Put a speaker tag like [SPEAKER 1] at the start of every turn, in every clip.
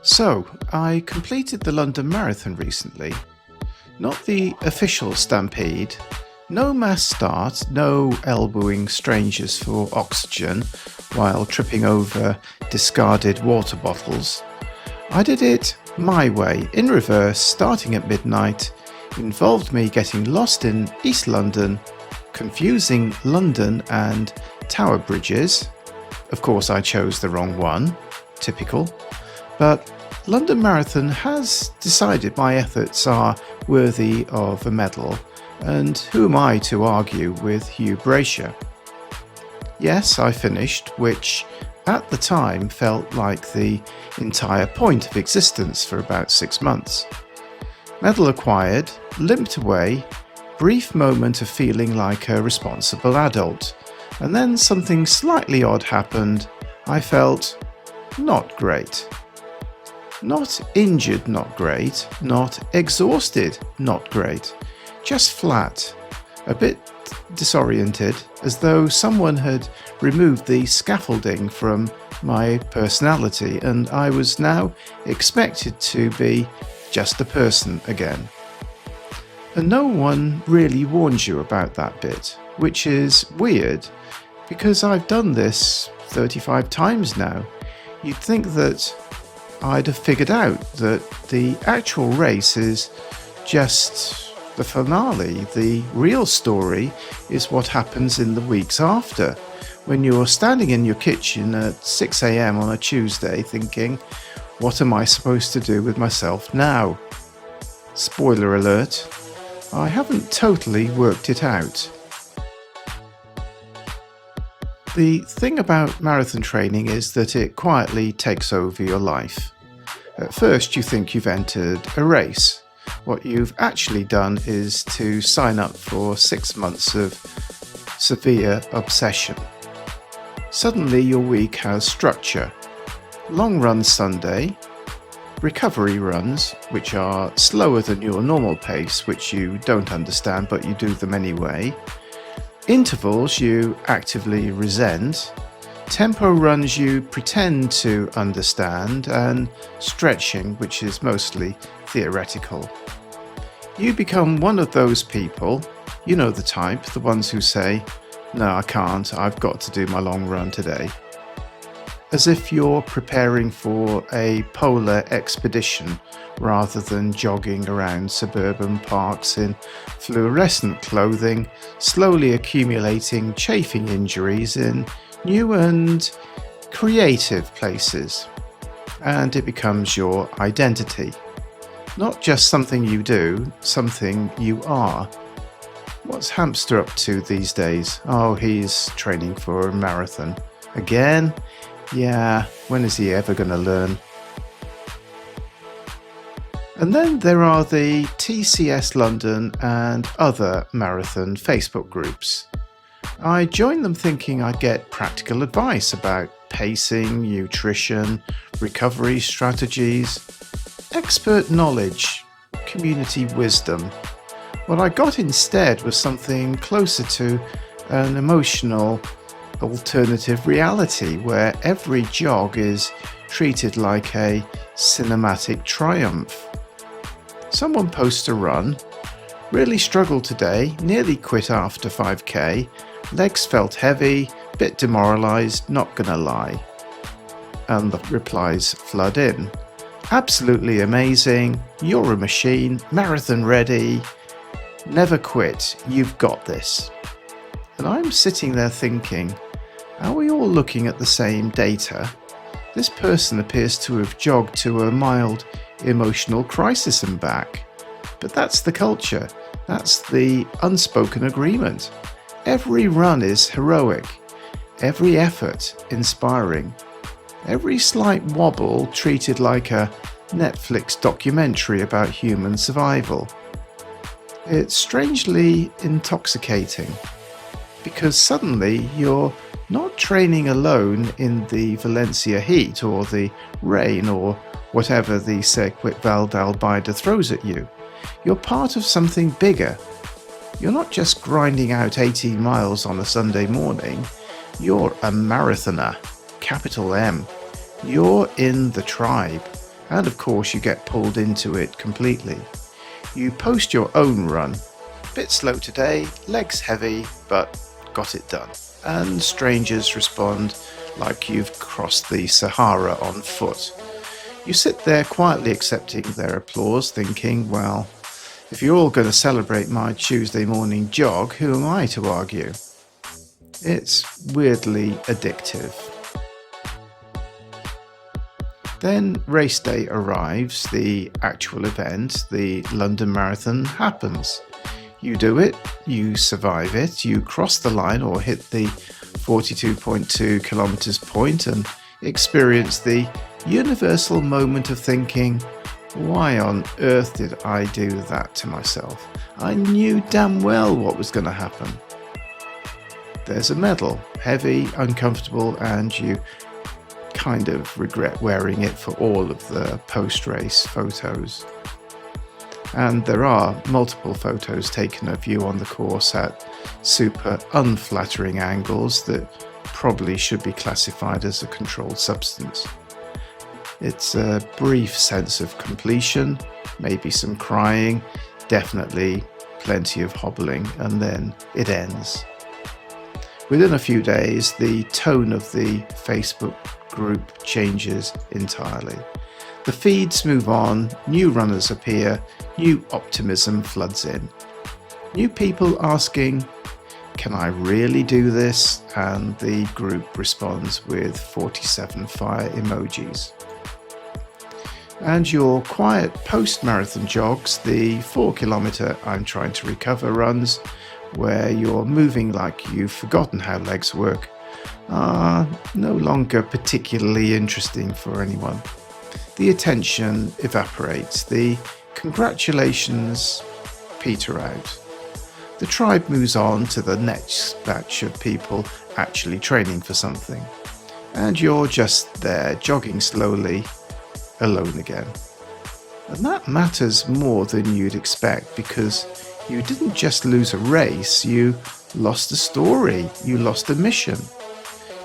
[SPEAKER 1] So, I completed the London Marathon recently. Not the official stampede, no mass start, no elbowing strangers for oxygen while tripping over discarded water bottles. I did it my way, in reverse, starting at midnight, involved me getting lost in East London, confusing London and Tower Bridges. Of course, I chose the wrong one, typical. But London Marathon has decided my efforts are worthy of a medal, and who am I to argue with Hugh Brasher? Yes, I finished, which at the time felt like the entire point of existence for about 6 months. Medal acquired, limped away, brief moment of feeling like a responsible adult, and then something slightly odd happened. I felt not great. Not injured, not great. Not exhausted, not great. Just flat. A bit disoriented, as though someone had removed the scaffolding from my personality and I was now expected to be just a person again. And no one really warns you about that bit, which is weird because I've done this 35 times now. You'd think that I'd have figured out that the actual race is just the finale. The real story is what happens in the weeks after, when you're standing in your kitchen at 6 a.m. on a Tuesday thinking, what am I supposed to do with myself now? Spoiler alert, I haven't totally worked it out. The thing about marathon training is that it quietly takes over your life. At first you think you've entered a race. What you've actually done is to sign up for 6 months of severe obsession. Suddenly your week has structure. Long run Sunday, recovery runs, which are slower than your normal pace, which you don't understand but you do them anyway. Intervals you actively resent, tempo runs you pretend to understand, and stretching, which is mostly theoretical. You become one of those people, you know the type, the ones who say, no, I can't, I've got to do my long run today. As if you're preparing for a polar expedition rather than jogging around suburban parks in fluorescent clothing, slowly accumulating chafing injuries in new and creative places. And it becomes your identity. Not just something you do, something you are. What's Hamster up to these days? Oh, he's training for a marathon. Again? Yeah, when is he ever going to learn? And then there are the TCS London and other marathon Facebook groups. I joined them thinking I'd get practical advice about pacing, nutrition, recovery strategies, expert knowledge, community wisdom. What I got instead was something closer to an emotional alternative reality where every jog is treated like a cinematic triumph. Someone posts a run, really struggled today, nearly quit after 5k, legs felt heavy, bit demoralized, not gonna lie. And the replies flood in. Absolutely amazing, you're a machine, marathon ready, never quit, you've got this. And I'm sitting there thinking, are we all looking at the same data? This person appears to have jogged to a mild emotional crisis and back. But that's the culture. That's the unspoken agreement. Every run is heroic. Every effort inspiring. Every slight wobble treated like a Netflix documentary about human survival. It's strangely intoxicating because suddenly you're not training alone in the Valencia heat or the rain or whatever the Circuit Val d'Albaida throws at you. You're part of something bigger. You're not just grinding out 18 miles on a Sunday morning. You're a marathoner, capital M. You're in the tribe, And of course you get pulled into it completely. You post your own run. Bit slow today, legs heavy, but got it done. And strangers respond like you've crossed the Sahara on foot. You sit there quietly accepting their applause, thinking, well, if you're all going to celebrate my Tuesday morning jog, who am I to argue? It's weirdly addictive. Then race day arrives, the actual event, the London Marathon happens. You do it, you survive it, you cross the line or hit the 42.2 kilometers point and experience the universal moment of thinking, why on earth did I do that to myself? I knew damn well what was going to happen. There's a medal, heavy, uncomfortable, and you kind of regret wearing it for all of the post-race photos. And there are multiple photos taken of you on the course at super unflattering angles that probably should be classified as a controlled substance. It's a brief sense of completion, maybe some crying, definitely plenty of hobbling, and then it ends. Within a few days, the tone of the Facebook group changes entirely. The feeds move on, new runners appear, new optimism floods in. New people asking, can I really do this? And the group responds with 47 fire emojis. And your quiet post-marathon jogs, the 4-kilometer I'm trying to recover runs, where you're moving like you've forgotten how legs work, are no longer particularly interesting for anyone. The attention evaporates, the congratulations peter out. The tribe moves on to the next batch of people actually training for something, and you're just there jogging slowly, alone again. And that matters more than you'd expect, because you didn't just lose a race, you lost a story, you lost a mission,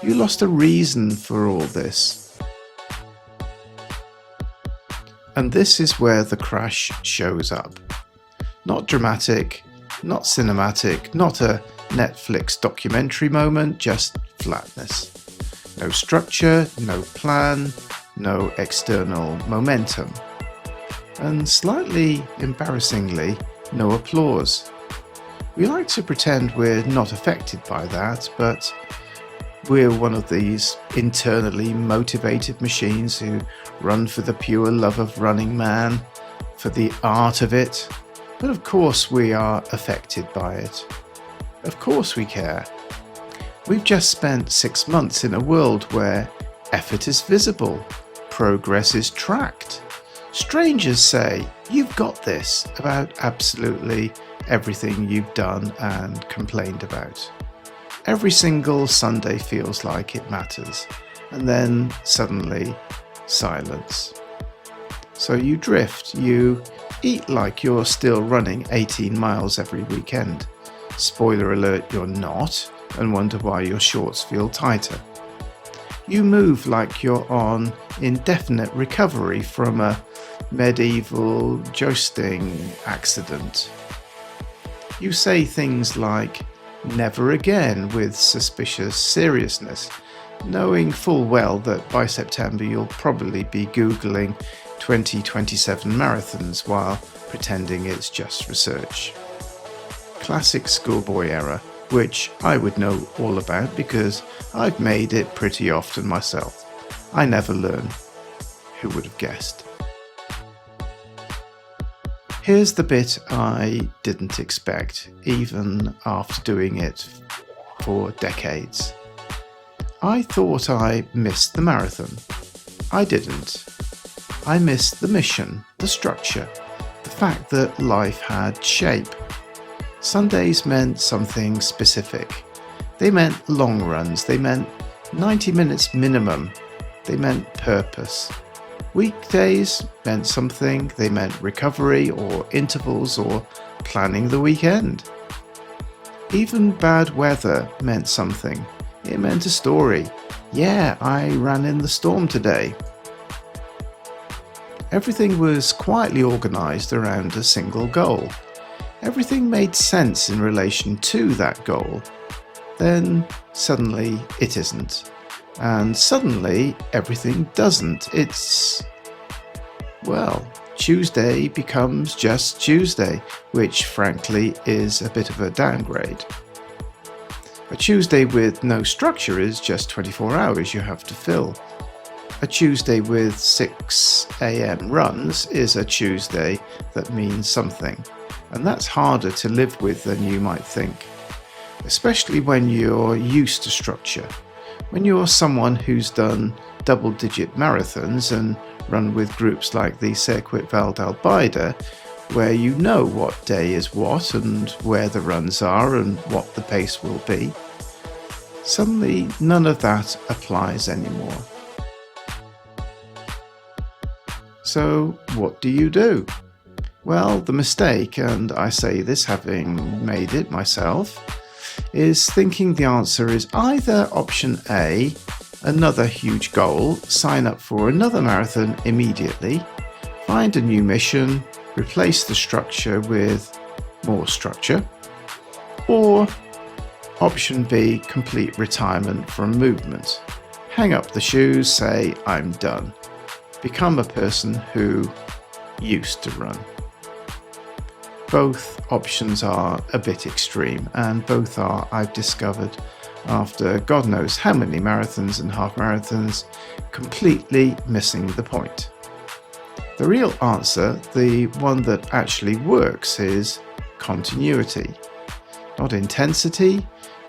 [SPEAKER 1] you lost a reason for all this. And this is where the crash shows up. Not dramatic, not cinematic, not a Netflix documentary moment, just flatness. No structure, no plan, no external momentum. And slightly embarrassingly, no applause. We like to pretend we're not affected by that, but we're one of these internally motivated machines who run for the pure love of running, man, for the art of it. But of course we are affected by it. Of course we care. We've just spent 6 months in a world where effort is visible, progress is tracked. Strangers say, you've got this, about absolutely everything you've done and complained about. Every single Sunday feels like it matters, and then suddenly silence. So you drift, you eat like you're still running 18 miles every weekend. Spoiler alert, you're not, and wonder why your shorts feel tighter. You move like you're on indefinite recovery from a medieval jousting accident. You say things like, never again, with suspicious seriousness, knowing full well that by September you'll probably be Googling 2027 marathons while pretending it's just research. Classic schoolboy error, which I would know all about because I've made it pretty often myself. I never learn. Who would have guessed? Here's the bit I didn't expect, even after doing it for decades. I thought I missed the marathon. I didn't. I missed the mission, the structure, the fact that life had shape. Sundays meant something specific. They meant long runs, they meant 90 minutes minimum, they meant purpose. Weekdays meant something, they meant recovery or intervals or planning the weekend. Even bad weather meant something. It meant a story. Yeah, I ran in the storm today. Everything was quietly organised around a single goal. Everything made sense in relation to that goal. Then suddenly it isn't. And suddenly everything doesn't. Well, Tuesday becomes just Tuesday, which frankly is a bit of a downgrade. A Tuesday with no structure is just 24 hours you have to fill. A Tuesday with 6 AM runs is a Tuesday that means something, and that's harder to live with than you might think, especially when you're used to structure. When you're someone who's done double-digit marathons and run with groups like the Circuit Val d'Albaida, where you know what day is what and where the runs are and what the pace will be, suddenly none of that applies anymore. So what do you do? Well, the mistake, and I say this having made it myself, is thinking the answer is either option A, another huge goal, sign up for another marathon immediately, find a new mission, replace the structure with more structure, or option B, complete retirement from movement. Hang up the shoes, say I'm done. Become a person who used to run. Both options are a bit extreme, and both are, I've discovered, after God knows how many marathons and half marathons, completely missing the point. The real answer, the one that actually works, is continuity. Not intensity,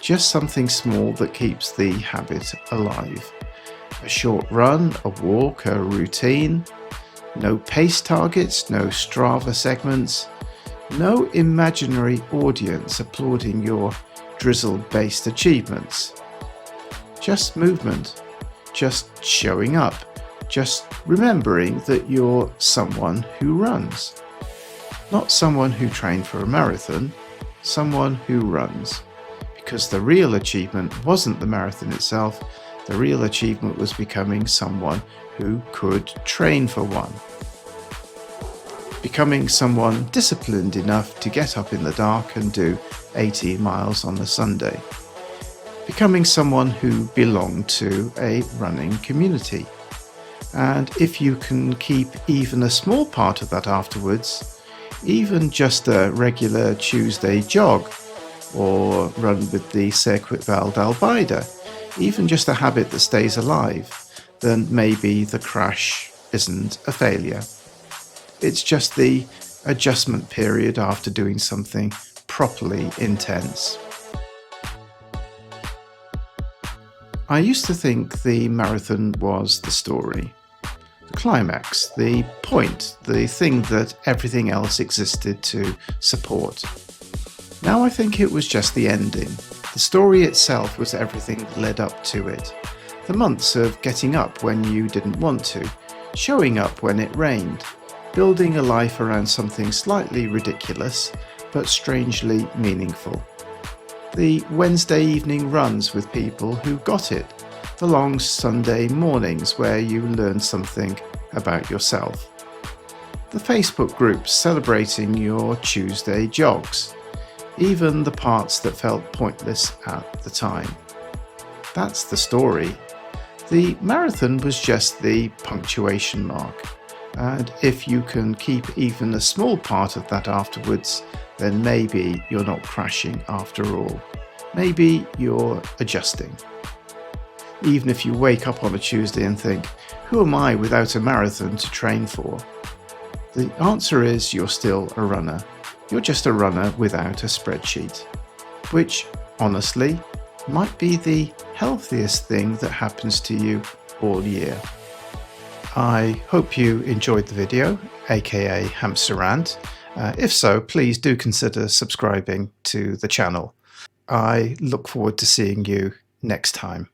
[SPEAKER 1] just something small that keeps the habit alive. A short run, a walk, a routine. No pace targets, no Strava segments. No imaginary audience applauding your drizzle-based achievements. Just movement, just showing up, just remembering that you're someone who runs. Not someone who trained for a marathon, someone who runs. Because the real achievement wasn't the marathon itself, the real achievement was becoming someone who could train for one. Becoming someone disciplined enough to get up in the dark and do 18 miles on a Sunday. Becoming someone who belonged to a running community. And if you can keep even a small part of that afterwards, even just a regular Tuesday jog, or run with the Circuit Val d'Albaida, even just a habit that stays alive, then maybe the crash isn't a failure. It's just the adjustment period after doing something properly intense. I used to think the marathon was the story, the climax, the point, the thing that everything else existed to support. Now I think it was just the ending. The story itself was everything that led up to it. The months of getting up when you didn't want to, showing up when it rained, building a life around something slightly ridiculous but strangely meaningful. The Wednesday evening runs with people who got it, the long Sunday mornings where you learned something about yourself. The Facebook groups celebrating your Tuesday jogs, even the parts that felt pointless at the time. That's the story. The marathon was just the punctuation mark, and if you can keep even a small part of that afterwards, then maybe you're not crashing after all. Maybe you're adjusting. Even if you wake up on a Tuesday and think, who am I without a marathon to train for? The answer is you're still a runner. You're just a runner without a spreadsheet, which, honestly, might be the healthiest thing that happens to you all year. I hope you enjoyed the video, aka Hamster Rant. If so, please do consider subscribing to the channel. I look forward to seeing you next time.